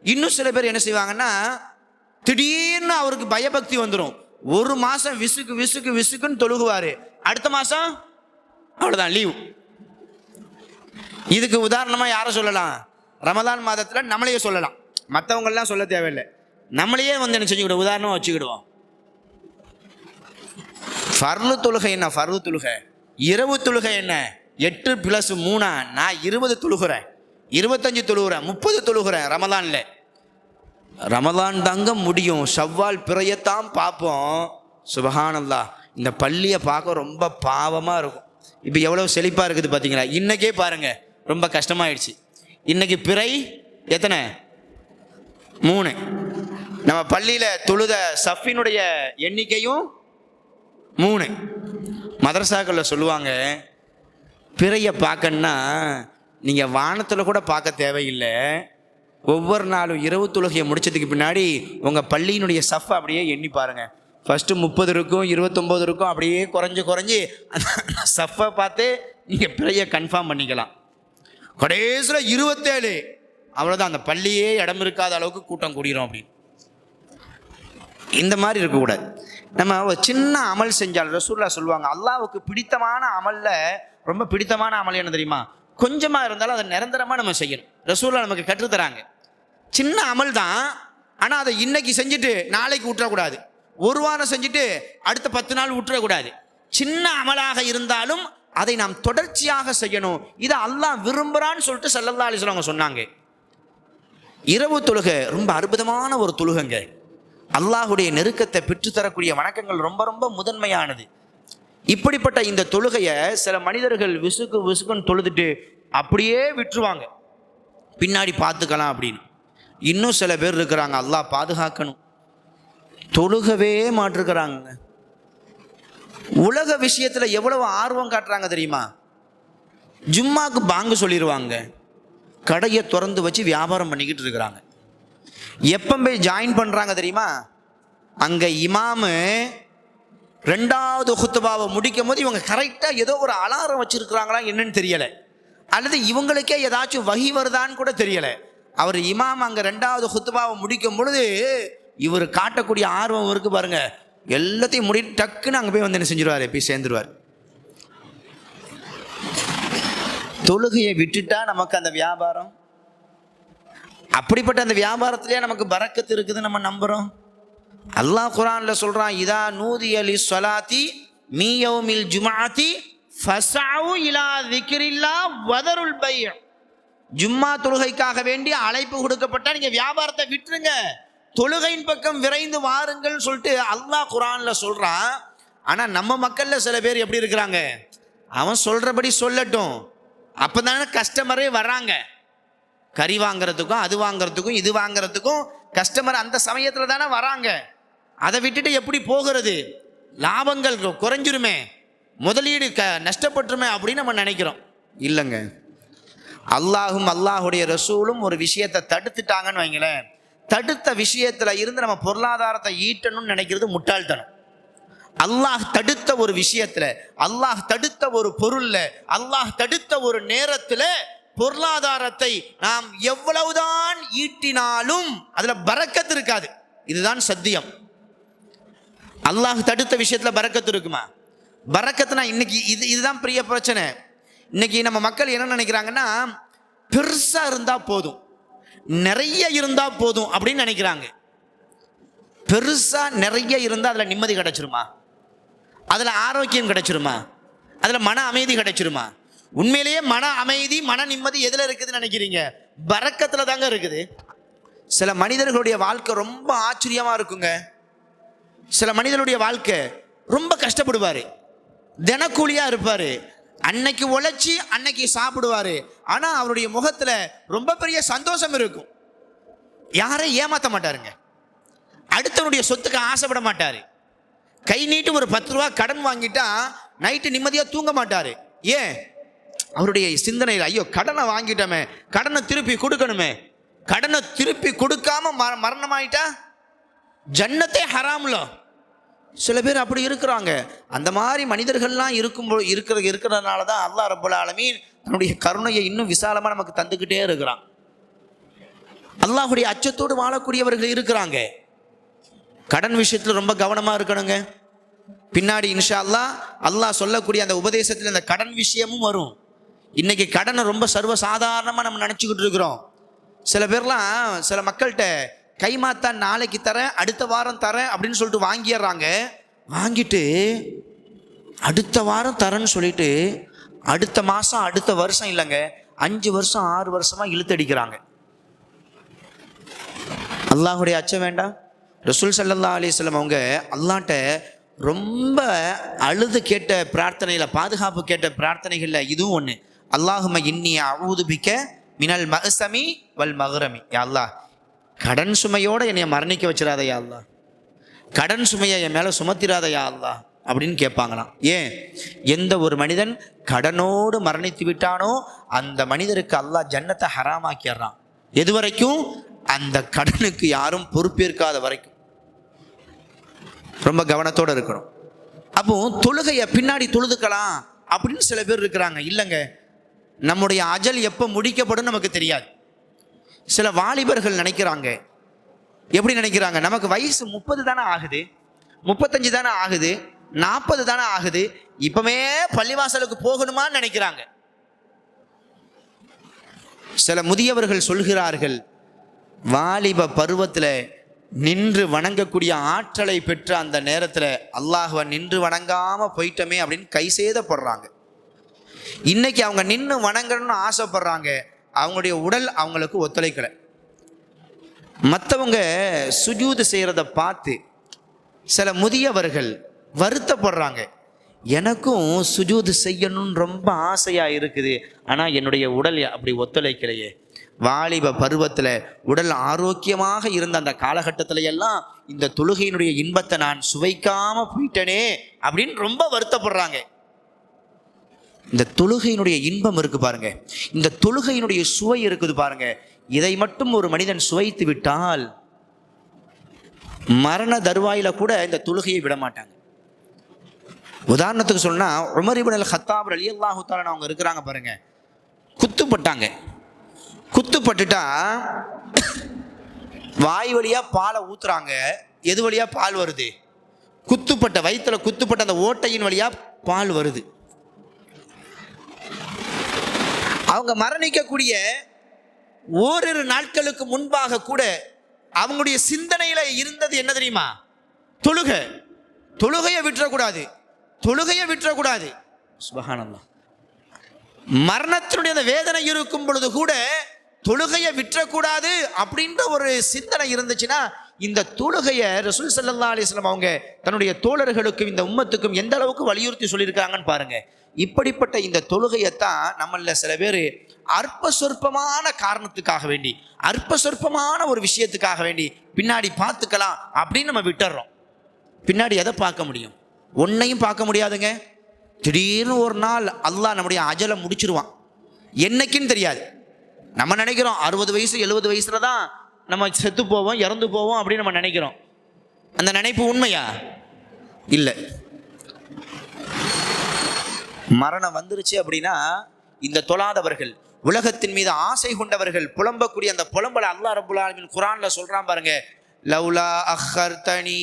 இன்னும் சில பேர் என்ன செய்வாங்கன்னா, திடீர்னு அவருக்கு பயபக்தி வந்துடும். ஒரு மாதம் விசுக்கு விசுக்கு விசுக்குன்னு தொழுகுவார், அடுத்த மாதம் அவ்வளோதான் லீவ். இதுக்கு உதாரணமாக யாரை சொல்லலாம்? ரமதான் மாதத்தில் நம்மளையே சொல்லலாம், மற்றவங்கெல்லாம் சொல்ல தேவையில்லை, நம்மளையே வந்து என்ன செஞ்சுக்கிடுவோம், உதாரணமாக வச்சுக்கிடுவோம். ஃபர்லு தொழுகை என்ன, ஃபர்லு தொழுகை, இரவு தொழுகை என்ன, 8+3, நான் 20 தொழுகிறேன், 25 தொழுகிறேன், 30 தொழுகிறேன் ரமதானில். ரமதான் தாங்க முடியும், ஷவ்வால் பிறையத்தான் பார்ப்போம். சுபஹானல்லாஹ், இந்த பள்ளியை பார்க்க ரொம்ப பாவமாக இருக்கும். இப்போ எவ்வளோ செழிப்பாக இருக்குது பார்த்தீங்களா? இன்றைக்கே பாருங்கள் ரொம்ப கஷ்டமாயிடுச்சு. இன்றைக்கி பிறை எத்தனை? 3. நம்ம பள்ளியில் தொழுத சஃபினுடைய எண்ணிக்கையும் 3. மதரசாக்களில் சொல்லுவாங்க, பிறையை பார்க்கணுன்னா நீங்கள் வானத்தில் கூட பார்க்க தேவையில்லை, ஒவ்வொரு நாளும் இரவு தொழுகையை முடிச்சதுக்கு பின்னாடி உங்கள் பள்ளியினுடைய சஃப் அப்படியே எண்ணி பாருங்கள். ஃபஸ்ட்டு 30 இருக்கும், 29 இருக்கும், அப்படியே குறைஞ்சி அந்த சஃப்பை பார்த்து நீங்கள் பிறையை கன்ஃபார்ம் பண்ணிக்கலாம். கடைசியில் 27, அவ்வளோதான், அந்த பள்ளியே இடம் இருக்காத அளவுக்கு கூட்டம் கூடிரும். அப்படி இந்த மாதிரி இருக்கக்கூடாது. நம்ம ஒரு சின்ன அமல் செஞ்சால் ரசூலுல்லாஹ் சொல்லுவாங்க, அல்லாஹ்வுக்கு பிடித்தமான அமலில் ரொம்ப பிடித்தமான அமல் என்ன தெரியுமா? கொஞ்சமாக இருந்தாலும் அதை நிரந்தரமாக நம்ம செய்யணும். ரசூலுல்லாஹ் நமக்கு கற்றுத்தராங்க. சின்ன அமல் தான், ஆனால் அதை இன்னைக்கு செஞ்சுட்டு நாளைக்கு விட்டுறக்கூடாது, ஒரு வாரம் செஞ்சுட்டு அடுத்த 10 நாள் விட்டுறக்கூடாது. சின்ன அமலாக இருந்தாலும் அதை நாம் தொடர்ச்சியாக செய்யணும். இதை அல்லாஹ் விரும்புகிறான்னு சொல்லிட்டு ஸல்லல்லாஹு அலைஹி வஸல்லம் சொன்னாங்க. இரவு தொழுகை ரொம்ப அற்புதமான ஒரு தொழுகைங்க. அல்லாஹுடைய நெருக்கத்தை பெற்றுத்தரக்கூடிய வணக்கங்கள் ரொம்ப ரொம்ப முதன்மையானது. இப்படிப்பட்ட இந்த தொழுகையை சில மனிதர்கள் விசுக்குன்னு தொழுதுட்டு அப்படியே விட்டுருவாங்க, பின்னாடி பார்த்துக்கலாம் அப்படின்னு. இன்னும் சில பேர் இருக்கிறாங்க, அல்லாஹ் பாதுகாக்கணும், தொழுகவே மாட்டிருக்கிறாங்க. உலக விஷயத்தில் எவ்வளவு ஆர்வம் காட்டுறாங்க தெரியுமா? ஜும்மாக்கு பாங்கு சொல்லிடுவாங்க, கடையை திறந்து வச்சு வியாபாரம் பண்ணிக்கிட்டு இருக்கிறாங்க. எப்போ போய் ஜாயின் பண்ணுறாங்க தெரியுமா? அங்கே இமாமு 2வது குத்துபாவை முடிக்கும் போது இவங்க கரெக்டாக ஏதோ ஒரு அலாரம் வச்சுருக்கிறாங்களா என்னன்னு தெரியலை, அல்லது இவங்களுக்கே ஏதாச்சும் வகி வருதான்னு கூட தெரியலை. அவர் இமாம் அங்கே 2வது குத்துபாவை முடிக்கும் பொழுது இவர் காட்டக்கூடிய ஆர்வம் இருக்கு பாருங்க, எல்லாத்தையும் முடிட்டு டக்குன்னு அங்கே போய் வந்து என்ன செஞ்சிருவார், போய் சேர்ந்துருவார். தொழுகையை விட்டுட்டா நமக்கு அந்த வியாபாரம், அப்படிப்பட்ட அந்த வியாபாரத்திலேயே நமக்கு பரக்கத்து இருக்குது நம்ம நம்புகிறோம். அல்லாஹ் குர்ஆன்ல சொல்கிறான், இதா நூதிய லிஸ்ஸலாத்தி மீ யௌமில் ஜும்ஆத்தி ஃபஸஉ இலா திக்ரில்லாஹ் வதருல் பை'. ஜும்மா தொழுகைக்காக வேண்டி அழைப்பு கொடுக்கப்பட்டால் நீங்கள் வியாபாரத்தை விட்டுருங்க, தொழுகையின் பக்கம் விரைந்து வாருங்கள் சொல்லிட்டு அல்லாஹ் குர்ஆன்ல சொல்கிறான். ஆனால் நம்ம மக்களில் சில பேர் எப்படி இருக்கிறாங்க, அவன் சொல்கிறபடி சொல்லட்டும், அப்போ தானே கஸ்டமரே வர்றாங்க. கறி வாங்கிறதுக்கும் அது வாங்கிறதுக்கும் இது வாங்கிறதுக்கும் கஸ்டமர் அந்த சமயத்தில் தானே வராங்க. அதை விட்டுட்டு எப்படி போகிறது? லாபங்கள் குறைஞ்சிருமே, முதலீடு நஷ்டப்பட்டுருமே அப்படின்னு நம்ம நினைக்கிறோம். இல்லைங்க, அல்லாஹும் அல்லாஹுடைய ரசூலும் ஒரு விஷயத்தை தடுத்துட்டாங்கன்னு வைங்களேன், தடுத்த விஷயத்தில் இருந்து நம்ம பொருளாதாரத்தை ஈட்டணும்னு நினைக்கிறது முட்டாள்தனம். அல்லாஹ் தடுத்த ஒரு விஷயத்தில், அல்லாஹ் தடுத்த ஒரு பொருளில், அல்லாஹ் தடுத்த ஒரு நேரத்தில் பொருளாதாரத்தை நாம் எவ்வளவுதான் ஈட்டினாலும் அதில் பரக்கத்து இருக்காது. இதுதான் சத்தியம். அல்லாஹ் தடுத்த விஷயத்தில் பரக்கத்து இருக்குமா? பரக்கத்துனா இன்னைக்கு இதுதான் பெரிய பிரச்சனை. இன்னைக்கு நம்ம மக்கள் என்ன நினைக்கிறாங்கன்னா, பெருசாக இருந்தால் போதும், நிறைய இருந்தால் போதும் அப்படின்னு நினைக்கிறாங்க. பெருசாக நிறைய இருந்தால் அதில் நிம்மதி கிடைச்சிருமா? அதில் ஆரோக்கியம் கிடைச்சிருமா? அதில் மன அமைதி கிடைச்சிருமா? உண்மையிலேயே மன அமைதி மன நிம்மதி எதில் இருக்குதுன்னு நினைக்கிறீங்க? பரக்கத்தில் தாங்க இருக்குது. சில மனிதர்களுடைய வாழ்க்கை ரொம்ப ஆச்சரியமாக இருக்குங்க. சில மனிதனுடைய வாழ்க்கை ரொம்ப கஷ்டப்படுவார், தினக்கூலியாக இருப்பார், அன்னைக்கு உழைச்சி அன்னைக்கு சாப்பிடுவார், ஆனால் அவருடைய முகத்தில் ரொம்ப பெரிய சந்தோஷம் இருக்கும். யாரையும் ஏமாற்ற மாட்டாருங்க, அடுத்தவனுடைய சொத்துக்கு ஆசைப்பட மாட்டார், கை நீட்டு ஒரு 10 ரூபா கடன் வாங்கிட்டா நைட்டு நிம்மதியாக தூங்க மாட்டார். ஏன்? அவருடைய சிந்தனையில், ஐயோ கடனை வாங்கிட்டோமே, கடனை திருப்பி கொடுக்கணுமே, கடனை திருப்பி கொடுக்காம மரணமாயிட்டா ஜன்னத்தே ஹராம்ல. சில பேர் அப்படி இருக்கிறாங்க. அந்த மாதிரி மனிதர்கள்லாம் இருக்கிறதுனால தான் அல்லாஹ் ரப்பல் ஆலமீன் தன்னுடைய கருணையை இன்னும் விசாலமாக நமக்கு தந்துக்கிட்டே இருக்கிறான். அல்லாஹுடைய அச்சத்தோடு வாழக்கூடியவர்கள் இருக்கிறாங்க. கடன் விஷயத்தில் ரொம்ப கவனமாக இருக்கணுங்க. பின்னாடி இன்ஷா அல்லாஹ் சொல்லக்கூடிய அந்த உபதேசத்தில் அந்த கடன் விஷயமும் வரும். இன்னைக்கு கடனை ரொம்ப சர்வசாதாரணமாக நம்ம நினச்சிக்கிட்டு இருக்கிறோம். சில பேர்லாம் சில மக்கள்கிட்ட கைமாத்தா நாளைக்கு தரேன், அடுத்த வாரம் தரேன் அப்படின்னு சொல்லிட்டு வாங்கிடுறாங்க. வாங்கிட்டு அடுத்த வாரம் தரேன்னு சொல்லிட்டு அடுத்த மாதம் அடுத்த வருஷம் இல்லைங்க, 5 வருஷம் 6 வருஷமாக இழுத்தடிக்கிறாங்க. அல்லாஹுடைய அச்சம் வேண்டாம். ரசூல் ஸல்லல்லாஹு அலைஹி வஸல்லம் அவங்க அல்லாஹ்ட்ட ரொம்ப அழுது கேட்ட பிரார்த்தனையில், பாதுகாப்பு கேட்ட பிரார்த்தனைகளில் இதுவும் ஒன்று. அல்லாஹும்ம இன்னி அஊது பிக்க மினல் மஅஸமி வல் மக்ரமி. யா அல்லாஹ், கடன் சுமையோடு என்னை மரணிக்க வச்சிடாத யா அல்லாஹ், கடன் சுமையை என் மேலே சுமத்திராத யா அல்லாஹ் அப்படின்னு கேட்பாங்களாம். ஏன்? எந்த ஒரு மனிதன் கடனோடு மரணித்து விட்டானோ அந்த மனிதருக்கு அல்லாஹ் ஜன்னத்தை ஹராமாக்கிடுறான். எது வரைக்கும்? அந்த கடனுக்கு யாரும் பொறுப்பேற்காத வரைக்கும். ரொம்ப கவனத்தோடு இருக்கணும். அப்போ தொழுகையை பின்னாடி தொழுதுக்கலாம் அப்படின்னு சில பேர் இருக்கிறாங்க. இல்லைங்க, நம்முடைய அஜல் எப்போ முடிக்கப்படும் நமக்கு தெரியாது. சில வாலிபர்கள் நினைக்கிறாங்க, எப்படி நினைக்கிறாங்க? நமக்கு வயசு 30 தானே ஆகுது, 35 தானே ஆகுது, 40 தானே ஆகுது, இப்பவே பள்ளிவாசலுக்கு போகணுமான்னு நினைக்கிறாங்க. சில முதியவர்கள் சொல்கிறார்கள், வாலிப பருவத்தில் நின்று வணங்கக்கூடிய ஆற்றலை பெற்ற அந்த நேரத்தில் அல்லாஹ்வை நின்று வணங்காமல் போயிட்டோமே அப்படின்னு கை சேதப்படுறாங்க. இன்னைக்கு அவங்க நின்று வணங்கணும்னு ஆசைப்படுறாங்க, அவங்களுடைய உடல் அவங்களுக்கு ஒத்துழைக்கலை. மற்றவங்க சுஜூது செய்கிறத பார்த்து சில முதியவர்கள் வருத்தப்படுறாங்க, எனக்கும் சுஜூது செய்யணும்னு ரொம்ப ஆசையாக இருக்குது, ஆனால் என்னுடைய உடல் அப்படி ஒத்துழைக்கலையே. வாலிப பருவத்தில் உடல் ஆரோக்கியமாக இருந்த அந்த காலகட்டத்தில் எல்லாம் இந்த தொழுகையினுடைய இன்பத்தை நான் சுவைக்காமல் போயிட்டேனே அப்படின்னு ரொம்ப வருத்தப்படுறாங்க. இந்த தொழுகையினுடைய இன்பம் இருக்கு பாருங்க, இந்த தொழுகையினுடைய சுவை இருக்குது பாருங்க, இதை மட்டும் ஒரு மனிதன் சுவைத்து விட்டால் மரண தருவாயில கூட இந்த தொழுகையை விட மாட்டாங்க. உதாரணத்துக்கு சொன்னா, உமர் இப்னு அல் கத்தாப் ரலியல்லாஹு தஆலா அவங்க இருக்கிறாங்க பாருங்க, குத்துப்பட்டாங்க. குத்துப்பட்டுட்டா வாய் வழியா பாலை ஊத்துறாங்க. எது வழியா பால் வருது? குத்துப்பட்ட வயிற்றுல குத்துப்பட்ட அந்த ஓட்டையின் வழியா பால் வருது. அவங்க மரணிக்கக்கூடிய ஓரிரு நாட்களுக்கு முன்பாக கூட அவங்களுடைய சிந்தனையில இருந்தது என்ன தெரியுமா? தொழுகை. தொழுகையை விட்டுறக்கூடாது, தொழுகையை விட்டுறக்கூடாது. சுப்ஹானல்லாஹ். மரணத்தினுடைய அந்த வேதனை இருக்கும் பொழுது கூட தொழுகையை விட்டுறக்கூடாது அப்படின்ற ஒரு சிந்தனை இருந்துச்சுன்னா, இந்த தொழுகையை ரசூல் ஸல்லல்லாஹு அலைஹி வஸல்லம் அவங்க தன்னுடைய தோழர்களுக்கும் இந்த உம்மத்துக்கும் எந்த அளவுக்கு வலியுறுத்தி சொல்லியிருக்காங்கன்னு பாருங்க. இப்படிப்பட்ட இந்த தொழுகையைத்தான் நம்மள சில பேர் அற்ப சொற்பமான காரணத்துக்காக வேண்டி, அற்ப சொற்பமான ஒரு விஷயத்துக்காக வேண்டி பின்னாடி பார்த்துக்கலாம் அப்படின்னு நம்ம விட்டுறோம். பின்னாடி எதை பார்க்க முடியும்? ஒன்னையும் பார்க்க முடியாதுங்க. திடீர்னு ஒரு நாள் அல்லாஹ் நம்முடைய அஜலை முடிச்சிருவான். என்னைக்குன்னு தெரியாது. நம்ம நினைக்கிறோம் 60 வயசு 70 வயசுல தான் நம்ம செத்து போவோம், இறந்து போவோம் அப்படின்னு நம்ம நினைக்கிறோம். அந்த நினைப்பு உண்மையா? இல்லை. மரணம் வந்துருச்சு அப்படின்னா இந்த தொழாதவர்கள், உலகத்தின் மீது ஆசை கொண்டவர்கள் புலம்பக்கூடிய அந்த புலம்பலை அல்லாஹ் ரப்புல் ஆலமீன் குர்ஆன்ல சொல்றான் பாருங்க, லவ்லா அஹ்ஹர்தனி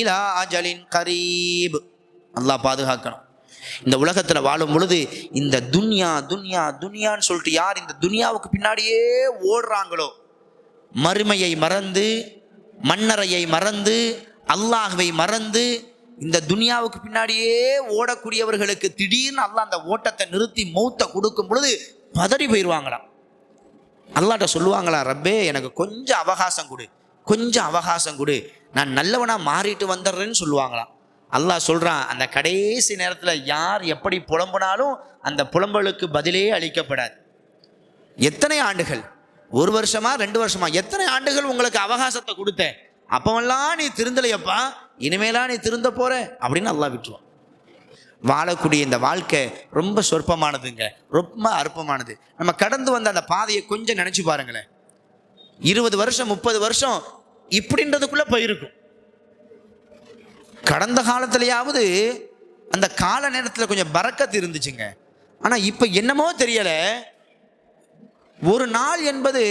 இலா அஜலின் கரீப். அல்லாஹ் பாதுகாக்கணும். இந்த உலகத்தில் வாழும் பொழுது இந்த துன்யா துன்யா துன்யான்னு சொல்லிட்டு யார் இந்த துன்யாவுக்கு பின்னாடியே ஓடுறாங்களோ, மறுமையை மறந்து, மன்னரையை மறந்து, அல்லாஹ்வை மறந்து இந்த துன்யாவுக்கு பின்னாடியே ஓடக்கூடியவர்களுக்கு திடீர்னு அல்லாஹ் அந்த ஓட்டத்தை நிறுத்தி மௌத்தை கொடுக்கும் பொழுது பதறி போயிடுவாங்களாம். அல்லாஹ்ட்ட சொல்லுவாங்களா, ரப்பே எனக்கு கொஞ்சம் அவகாசம் கொடு, கொஞ்சம் அவகாசம் கொடு, நான் நல்லவனாக மாறிட்டு வந்துடுறேன்னு சொல்லுவாங்களாம். அல்லாஹ் சொல்கிறான், அந்த கடைசி நேரத்தில் யார் எப்படி புலம்புனாலும் அந்த புலம்பலுக்கு பதிலே அளிக்கப்படாது. எத்தனை ஆண்டுகள், 1 வருஷமா 2 வருஷமா, எத்தனை ஆண்டுகள் உங்களுக்கு அவகாசத்தை கொடுத்தேன், அப்பவெல்லாம் நீ திருந்தலையப்பா, இனிமேலாம் நீ திருந்த போற அப்படின்னு அல்லாஹ் விட்டுருவான். வாழக்கூடிய இந்த வாழ்க்கை ரொம்ப சொற்பமானதுங்க, ரொம்ப அற்பமானது. நம்ம கடந்து வந்த அந்த பாதையை கொஞ்சம் நினச்சி பாருங்களேன். 20 வருஷம் 30 வருஷம் இப்படின்றதுக்குள்ளே போயிருக்கும். கடந்த காலத்திலேயாவது அந்த கால நேரத்தில் கொஞ்சம் பரக்கத்து இருந்துச்சுங்க. ஆனால் இப்போ என்னமோ தெரியலை, ஒரு நாள் என்பது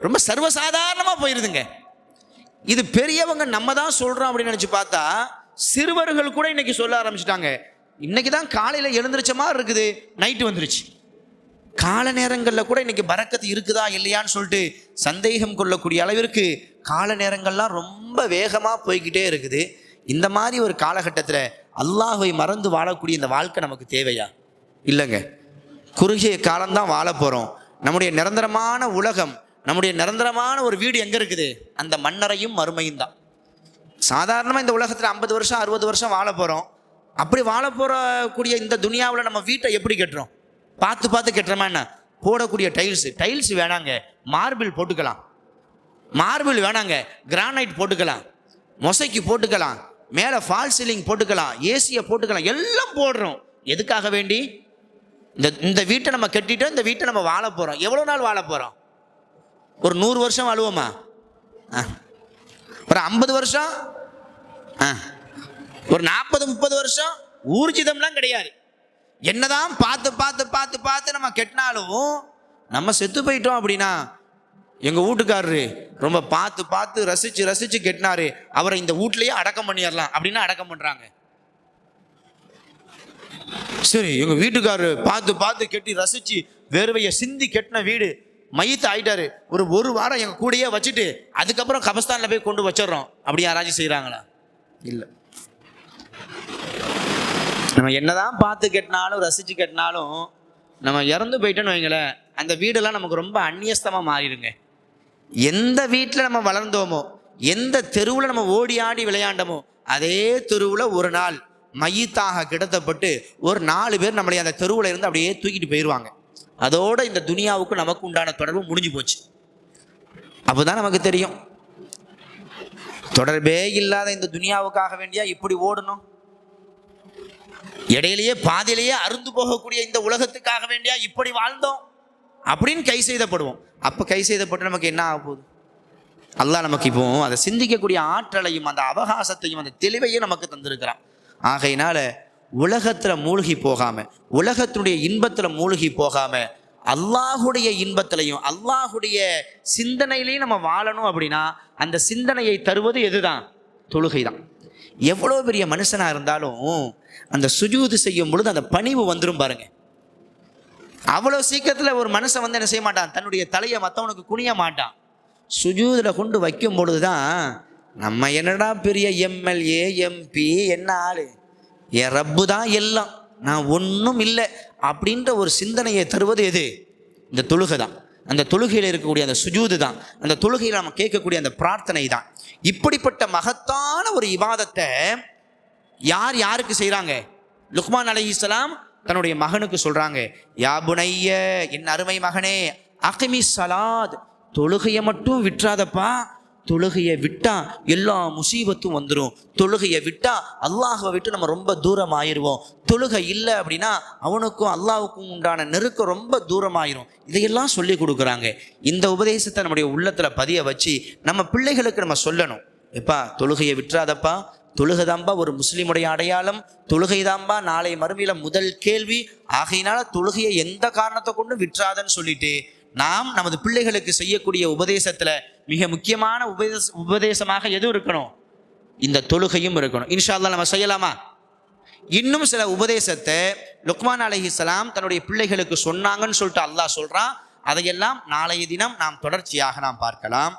ரொம்ப சர்வசாதாரணமாக போயிருதுங்க. இது பெரியவங்க நம்ம தான் சொல்கிறோம் அப்படின்னு நினச்சி பார்த்தா சிறுவர்கள் கூட இன்னைக்கு சொல்ல ஆரம்பிச்சிட்டாங்க, இன்னைக்கு தான் காலையில் எழுந்திரிச்ச மாதிரி இருக்குது, நைட்டு வந்துருச்சு. கால நேரங்களில் கூட இன்னைக்கு பரக்கத்து இருக்குதா இல்லையான்னு சொல்லிட்டு சந்தேகம் கொள்ளக்கூடிய அளவிற்கு கால நேரங்கள்லாம் ரொம்ப வேகமாக போய்கிட்டே இருக்குது. இந்த மாதிரி ஒரு காலகட்டத்தில் அல்லாஹ்வை மறந்து வாழக்கூடிய இந்த வாழ்க்கை நமக்கு தேவையா? இல்லைங்க. குறுகிய காலம்தான் வாழ போகிறோம். நம்முடைய நிரந்தரமான உலகம், நம்முடைய நிரந்தரமான ஒரு வீடு எங்கே இருக்குது? அந்த மன்னரையும் மறுமையும் தான். சாதாரணமாக இந்த உலகத்தில் 50 வருஷம் 60 வருஷம் வாழ போகிறோம். அப்படி வாழ போகக்கூடிய இந்த துனியாவில் நம்ம வீட்டை எப்படி கட்டுறோம்? பார்த்து பார்த்து கட்டுறோமா என்ன? போடக்கூடிய டைல்ஸ் வேணாங்க, மார்பிள் போட்டுக்கலாம். மார்பிள் வேணாங்க, கிரானைட் போட்டுக்கலாம், மொசைக்கு போட்டுக்கலாம், மேலே ஃபால் சீலிங் போட்டுக்கலாம், ஏசியை போட்டுக்கலாம், எல்லாம் போடுறோம். எதுக்காக வேண்டி? இந்த வீட்டை நம்ம கட்டிட்டோம், இந்த வீட்டை நம்ம வாழ போகிறோம். எவ்வளோ நாள் வாழ போகிறோம்? ஒரு 100 வருஷம் வாழுவோமா? ஒரு 50 வருஷம், ஒரு 40-30 வருஷம் ஊர்ஜிதம்லாம் கிடையாது. என்னதான் பார்த்து பார்த்து பார்த்து பார்த்து நம்ம கெட்டினாலும் நம்ம செத்து போயிட்டோம் அப்படின்னா, எங்கள் வீட்டுக்காரரு ரொம்ப பார்த்து பார்த்து ரசித்து ரசித்து கெட்டினாரு, அவரை இந்த வீட்லேயே அடக்கம் பண்ணிடலாம் அப்படின்னா அடக்கம் பண்ணுறாங்க. சரி, எங்கள் வீட்டுக்காரரு பார்த்து பார்த்து கெட்டி ரசித்து வேர்வையை சிந்தி கெட்டின வீடு மையத்து ஆயிட்டாரு, ஒரு வாரம் எங்கள் கூடயே வச்சுட்டு அதுக்கப்புறம் கபஸ்தானில் போய் கொண்டு வச்சிடறோம் அப்படி யாராச்சும் செய்கிறாங்களா? இல்லை. நம்ம என்னதான் பார்த்து கெட்டினாலும் ரசித்து கெட்டினாலும் நம்ம இறந்து போயிட்டோன்னு வைங்களேன், அந்த வீடெல்லாம் நமக்கு ரொம்ப அந்நியஸ்தமாக மாறிடுங்க. எந்த வீட்டில் நம்ம வளர்ந்தோமோ, எந்த தெருவில் நம்ம ஓடி ஆடி விளையாண்டோமோ, அதே தெருவில் ஒரு நாள் மையத்தாக கிடத்தப்பட்டு ஒரு 4 பேர் நம்மளை அந்த தெருவில் இருந்து அப்படியே தூக்கிட்டு போயிடுவாங்க. அதோட இந்த துனியாவுக்கு நமக்கு உண்டான தொடர்பு முடிஞ்சு போச்சு. அப்போதான் நமக்கு தெரியும், தொடர்பே இல்லாத இந்த துனியாவுக்காக வேண்டியா இப்படி ஓடணும்? இடையிலேயே பாதியிலேயே அருந்து போகக்கூடிய இந்த உலகத்துக்காக வேண்டியா இப்படி வாழ்ந்தோம் அப்படின்னு கை செய்தப்படுவோம். அப்போ கை செய்தப்பட்டு நமக்கு என்ன ஆக போகுது? அல்லாஹ் நமக்கு இப்போ அதை சிந்திக்கக்கூடிய ஆற்றலையும் அந்த அவகாசத்தையும் அந்த தெளிவையும் நமக்கு தந்திருக்கிறான். ஆகையினால உலகத்தில் மூழ்கி போகாம, உலகத்தினுடைய இன்பத்தில் மூழ்கி போகாம, அல்லாஹுடைய இன்பத்திலையும் அல்லாஹுடைய சிந்தனையிலையும் நம்ம வாழணும். அப்படின்னா அந்த சிந்தனையை தருவது எதுதான்? தொழுகை தான். எவ்வளோ பெரிய மனுஷனாக இருந்தாலும் அந்த சுஜூது செய்யும் பொழுது அந்த பணிவு வந்துடும் பாருங்க. அவ்வளோ சீக்கிரத்தில் ஒரு மனுஷன் என்ன செய்ய மாட்டான்? தன்னுடைய தலையை மற்றவனுக்கு குனிய மாட்டான். சுஜூதில் கொண்டு வைக்கும் பொழுது தான் நம்ம என்னடா பெரிய எம்எல்ஏ எம்பி, என்ன ஆளு, என் ரப்பு தான் எல்லாம், நான் ஒன்றும் இல்லை அப்படின்ற ஒரு சிந்தனையை தருவது எது? இந்த தொழுகை தான். அந்த தொழுகையில் இருக்கக்கூடிய அந்த சுஜூது தான், அந்த தொழுகையில் நம்ம கேட்கக்கூடிய அந்த பிரார்த்தனை தான். இப்படிப்பட்ட மகத்தான ஒரு இபாதத்தை யாருக்கு செய்கிறாங்க? லுக்மான் அலைஹிஸ்ஸலாம் தன்னுடைய மகனுக்கு சொல்கிறாங்க, யா புனைய, என் அருமை மகனே, அகிமி ஸலாத், தொழுகையை மட்டும் விட்டுறாதப்பா. தொழுகையை விட்டா எல்லா முசீபத்தும் வந்துடும். தொழுகையை விட்டா அல்லாஹ்வை விட்டு நம்ம ரொம்ப தூரம் ஆயிடுவோம். தொழுகை இல்லை அப்படின்னா அவனுக்கும் அல்லாஹ்வுக்கும் உண்டான நெருக்கம் ரொம்ப தூரமாயிரும். இதையெல்லாம் சொல்லி கொடுக்குறாங்க. இந்த உபதேசத்தை நம்முடைய உள்ளத்தில் பதிய வச்சு நம்ம பிள்ளைகளுக்கு நம்ம சொல்லணும், எப்பா தொழுகையை விட்டுறாதப்பா, தொழுகை தாம்பா ஒரு முஸ்லீமுடைய அடையாளம், தொழுகை தாம்பா நாளை மறுமையில முதல் கேள்வி. ஆகையினால தொழுகையை எந்த காரணத்தை கொண்டு விட்டுறாதன்னு சொல்லிட்டு நாம் நமது பிள்ளைகளுக்கு செய்யக்கூடிய உபதேசத்தில் மிக முக்கியமான உபதேசமாக எது இருக்கணும்? இந்த தொழுகையும் இருக்கணும். இன்ஷா அல்லாஹ் நம்ம செய்யலாமா? இன்னும் சில உபதேசத்தை லுக்மான் அலைஹிஸ்ஸலாம் தன்னுடைய பிள்ளைகளுக்கு சொன்னாங்கன்னு சொல்லிட்டு அல்லாஹ் சொல்றான். அதையெல்லாம் நாளைய தினம் நாம் தொடர்ச்சியாக நாம் பார்க்கலாம்.